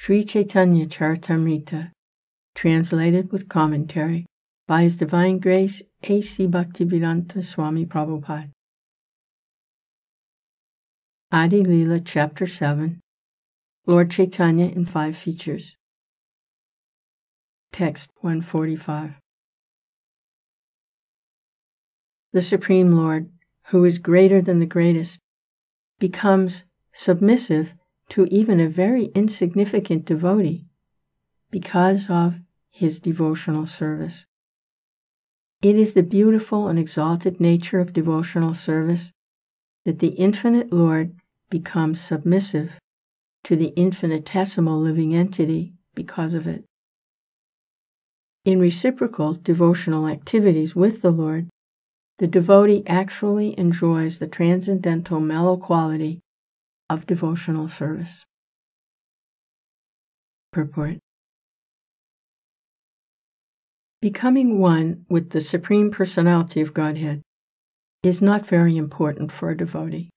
Sri Chaitanya Charitamrita, translated with commentary by His Divine Grace A.C. Bhaktivedanta Swami Prabhupada. Adi Lila, Chapter 7, Lord Chaitanya in 5 Features. Text 145. The Supreme Lord, who is greater than the greatest, becomes submissive to even a very insignificant devotee because of his devotional service. It is the beautiful and exalted nature of devotional service that the infinite Lord becomes submissive to the infinitesimal living entity because of it. In reciprocal devotional activities with the Lord, the devotee actually enjoys the transcendental mellow quality of devotional service. Purport. Becoming one with the Supreme Personality of Godhead is not very important for a devotee.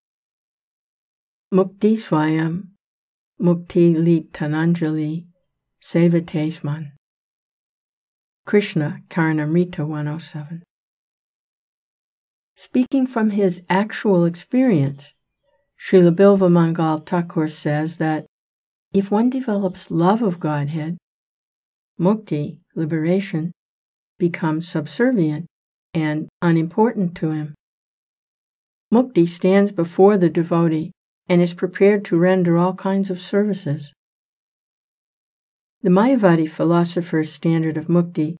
Mukti Swayam, Mukti Lit Tananjali, Sevatesman. Krishna, Karanamrita 107. Speaking from his actual experience, Srila Bilva Mangal Thakur says that if one develops love of Godhead, mukti, liberation, becomes subservient and unimportant to him. Mukti stands before the devotee and is prepared to render all kinds of services. The Mayavadi philosopher's standard of mukti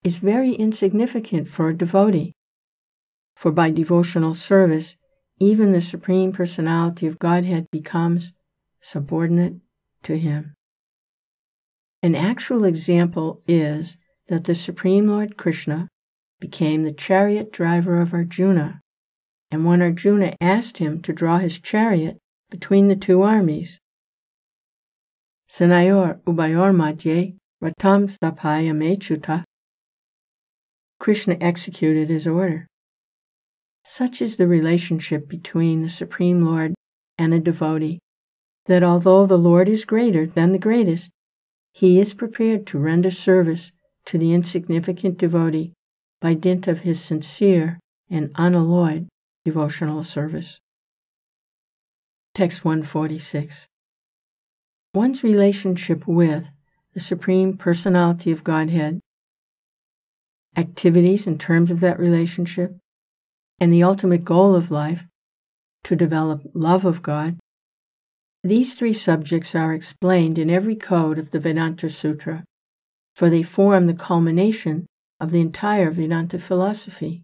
is very insignificant for a devotee, for by devotional service, even the Supreme Personality of Godhead becomes subordinate to him. An actual example is that the Supreme Lord Krishna became the chariot driver of Arjuna, and when Arjuna asked him to draw his chariot between the two armies, Sanayor Ubayor Madhye Ratam Stapaya Mechuta, Krishna executed his order. Such is the relationship between the Supreme Lord and a devotee, that although the Lord is greater than the greatest, he is prepared to render service to the insignificant devotee by dint of his sincere and unalloyed devotional service. Text 146. One's relationship with the Supreme Personality of Godhead, activities in terms of that relationship, and the ultimate goal of life, to develop love of God. These 3 subjects are explained in every code of the Vedanta Sutra, for they form the culmination of the entire Vedanta philosophy.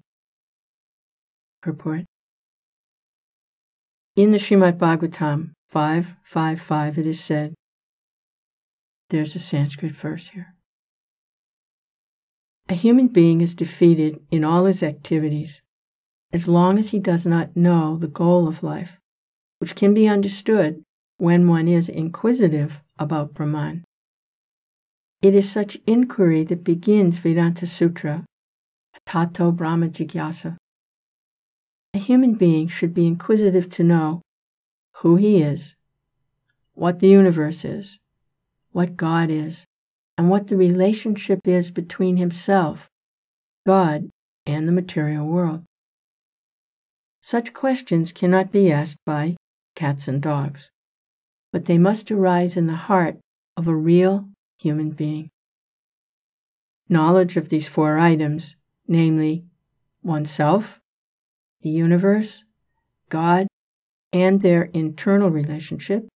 Purport. In the Srimad Bhagavatam 5.5.5 it is said, there's a Sanskrit verse here, a human being is defeated in all his activities as long as he does not know the goal of life, which can be understood when one is inquisitive about Brahman. It is such inquiry that begins Vedanta Sutra, Tato Brahma Jigyasa. A human being should be inquisitive to know who he is, what the universe is, what God is, and what the relationship is between himself, God, and the material world. Such questions cannot be asked by cats and dogs, but they must arise in the heart of a real human being. Knowledge of these 4 items, namely oneself, the universe, God, and their internal relationship,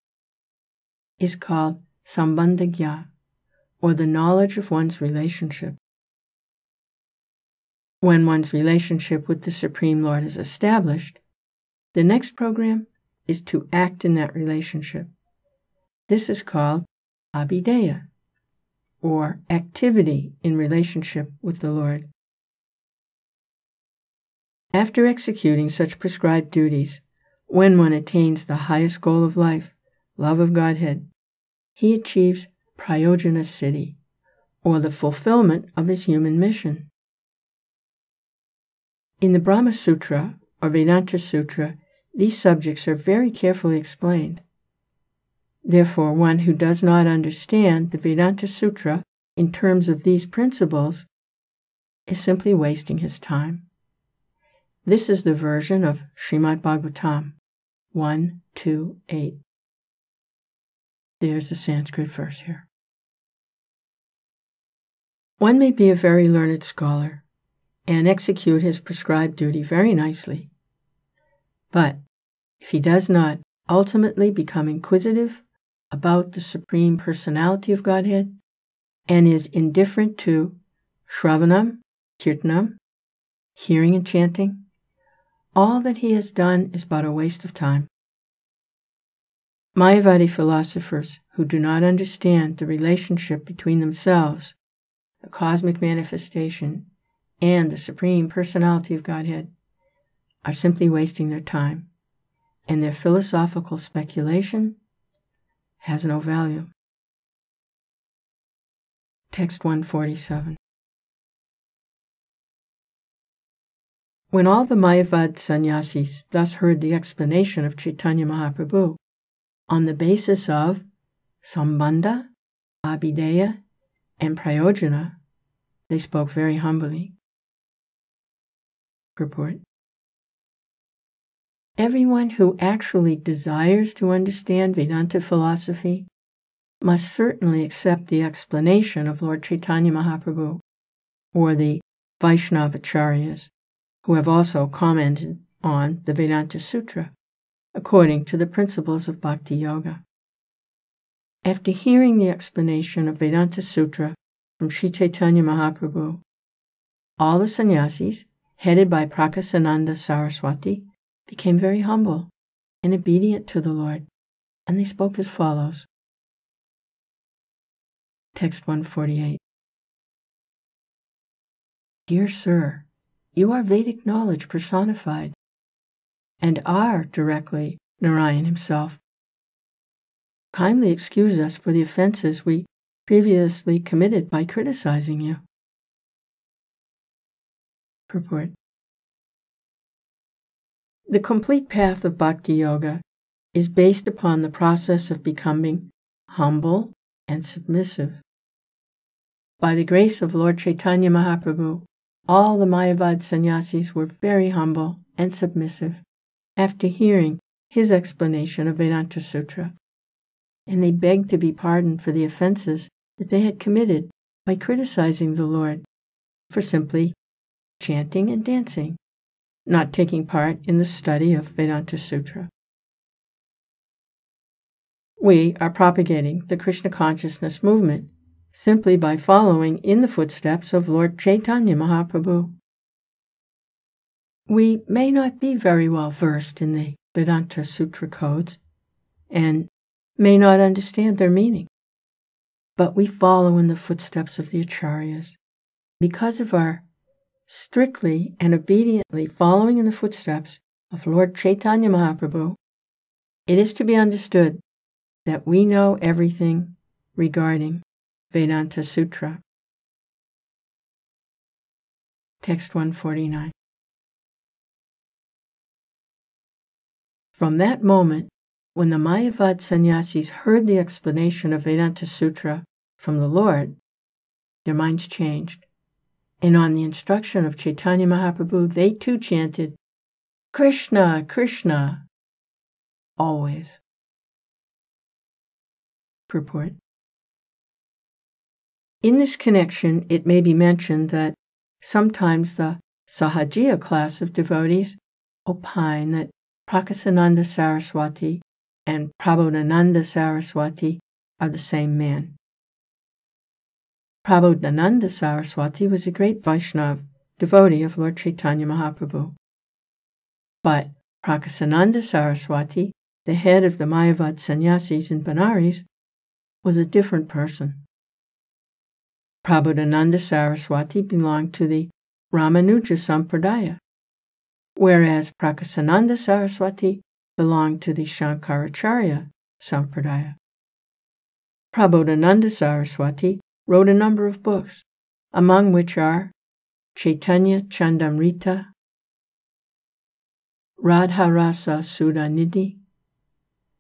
is called sambandhagya, or the knowledge of one's relationship. When one's relationship with the Supreme Lord is established, the next program is to act in that relationship. This is called abhideya, or activity in relationship with the Lord. After executing such prescribed duties, when one attains the highest goal of life, love of Godhead, he achieves prayojana siddhi, or the fulfillment of his human mission. In the Brahma Sutra, or Vedanta Sutra, these subjects are very carefully explained. Therefore, one who does not understand the Vedanta Sutra in terms of these principles is simply wasting his time. This is the version of Srimad Bhagavatam 1:2-8. There's a Sanskrit verse here. One may be a very learned scholar and execute his prescribed duty very nicely. But if he does not ultimately become inquisitive about the Supreme Personality of Godhead and is indifferent to Shravanam, Kirtanam, hearing and chanting, all that he has done is but a waste of time. Mayavadi philosophers who do not understand the relationship between themselves, the cosmic manifestation, and the Supreme Personality of Godhead are simply wasting their time, and their philosophical speculation has no value. Text 147. When all the Mayavad sannyasis thus heard the explanation of Chaitanya Mahaprabhu on the basis of Sambandha, Abhideya, and Prayojana, they spoke very humbly. Purport. Everyone who actually desires to understand Vedanta philosophy must certainly accept the explanation of Lord Chaitanya Mahaprabhu, or the Vaishnavacharyas, who have also commented on the Vedanta Sutra, according to the principles of Bhakti Yoga. After hearing the explanation of Vedanta Sutra from Sri Chaitanya Mahaprabhu, all the sannyasis, headed by Prakasananda Saraswati, became very humble and obedient to the Lord, and they spoke as follows. Text 148. Dear Sir, you are Vedic knowledge personified, and are directly Narayan himself. Kindly excuse us for the offenses we previously committed by criticizing you. Purport. The complete path of Bhakti Yoga is based upon the process of becoming humble and submissive. By the grace of Lord Chaitanya Mahaprabhu, all the Mayavad sannyasis were very humble and submissive after hearing his explanation of Vedanta Sutra, and they begged to be pardoned for the offenses that they had committed by criticizing the Lord for simply chanting and dancing, not taking part in the study of Vedanta Sutra. We are propagating the Krishna consciousness movement simply by following in the footsteps of Lord Chaitanya Mahaprabhu. We may not be very well versed in the Vedanta Sutra codes and may not understand their meaning, but we follow in the footsteps of the Acharyas. Because of our strictly and obediently following in the footsteps of Lord Chaitanya Mahaprabhu, it is to be understood that we know everything regarding Vedanta Sutra. Text 149. From that moment, when the Mayavad sannyasis heard the explanation of Vedanta Sutra from the Lord, their minds changed, and on the instruction of Chaitanya Mahaprabhu, they too chanted, Krishna, Krishna, always. Purport. In this connection, it may be mentioned that sometimes the Sahajiya class of devotees opine that Prakasananda Saraswati and Prabodhananda Saraswati are the same man. Prabodhananda Saraswati was a great Vaishnava devotee of Lord Chaitanya Mahaprabhu. But Prakasananda Saraswati, the head of the Mayavad sannyasis in Benares, was a different person. Prabodhananda Saraswati belonged to the Ramanuja Sampradaya, whereas Prakasananda Saraswati belonged to the Shankaracharya Sampradaya. Prabodhananda Saraswati wrote a number of books, among which are Chaitanya Chandamrita, Radharasa Sudhanidhi,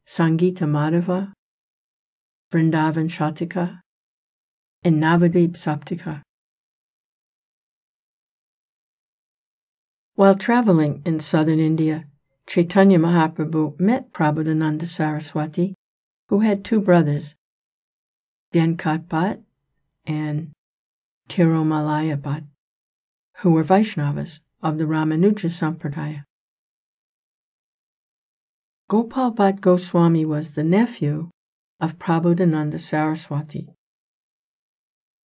Sangita Madhava, Vrindavan Shatika, and Navadvip Saptika. While traveling in southern India, Chaitanya Mahaprabhu met Prabodhananda Saraswati, who had two brothers, Venkat Bhatt and Tirumalaya Bhatt, who were Vaishnavas of the Ramanuja Sampradaya. Gopal Bhatt Goswami was the nephew of Prabodhananda Saraswati.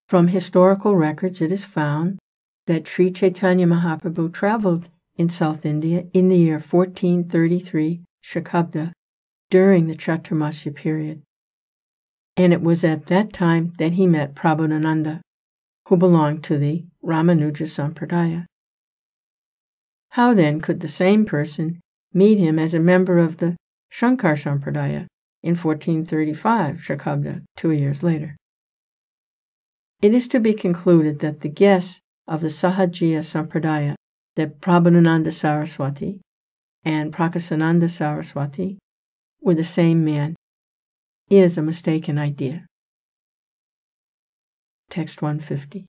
From historical records it is found that Sri Chaitanya Mahaprabhu traveled in South India in the year 1433 Shakabda during the Chaturmasya period, and it was at that time that he met Prabodhananda, who belonged to the Ramanuja Sampradaya. How then could the same person meet him as a member of the Shankar Sampradaya in 1435 Shakabda, 2 years later? It is to be concluded that the guests of the Sahajiya Sampradaya, that Prabodhananda Saraswati and Prakasananda Saraswati were the same man, is a mistaken idea. Text 150.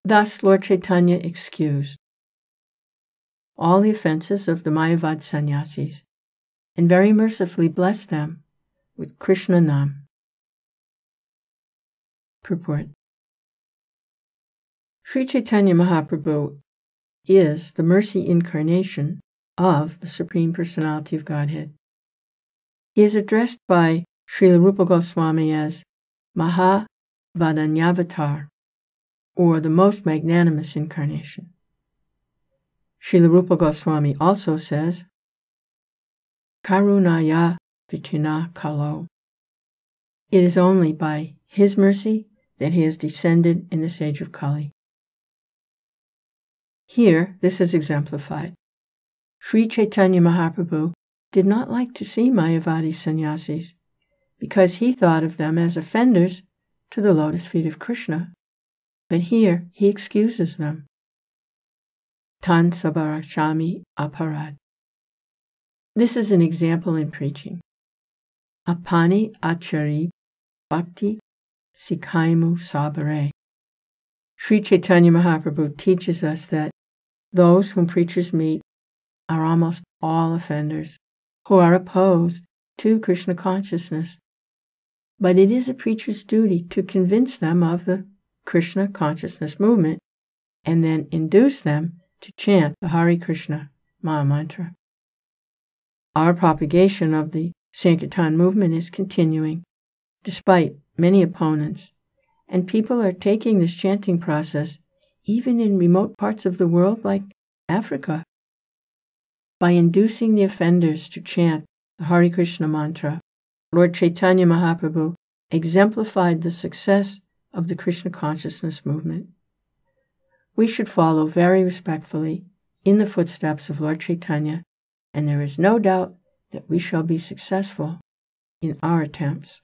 Thus Lord Chaitanya excused all the offenses of the Mayavad sannyasis and very mercifully blessed them with Krishna Nam. Purport. Sri Chaitanya Mahaprabhu is the mercy incarnation of the Supreme Personality of Godhead. He is addressed by Srila Rupa Goswami as Maha Vadanyavatar, or the most magnanimous incarnation. Srila Rupa Goswami also says, Karunaya Vitina Kalo. It is only by his mercy that he has descended in this age of Kali. Here, this is exemplified. Sri Chaitanya Mahaprabhu did not like to see Mayavadi sannyasis because he thought of them as offenders to the lotus feet of Krishna. But here he excuses them. Tan sabarachami aparad. This is an example in preaching. Apani achari bhakti sikhaimu sabare. Sri Chaitanya Mahaprabhu teaches us that those whom preachers meet are almost all offenders who are opposed to Krishna consciousness. But it is a preacher's duty to convince them of the Krishna consciousness movement and then induce them to chant the Hare Krishna Maha Mantra. Our propagation of the Sankirtan movement is continuing, despite many opponents, and people are taking this chanting process even in remote parts of the world like Africa. By inducing the offenders to chant the Hare Krishna mantra, Lord Chaitanya Mahaprabhu exemplified the success of the Krishna consciousness movement. We should follow very respectfully in the footsteps of Lord Chaitanya, and there is no doubt that we shall be successful in our attempts.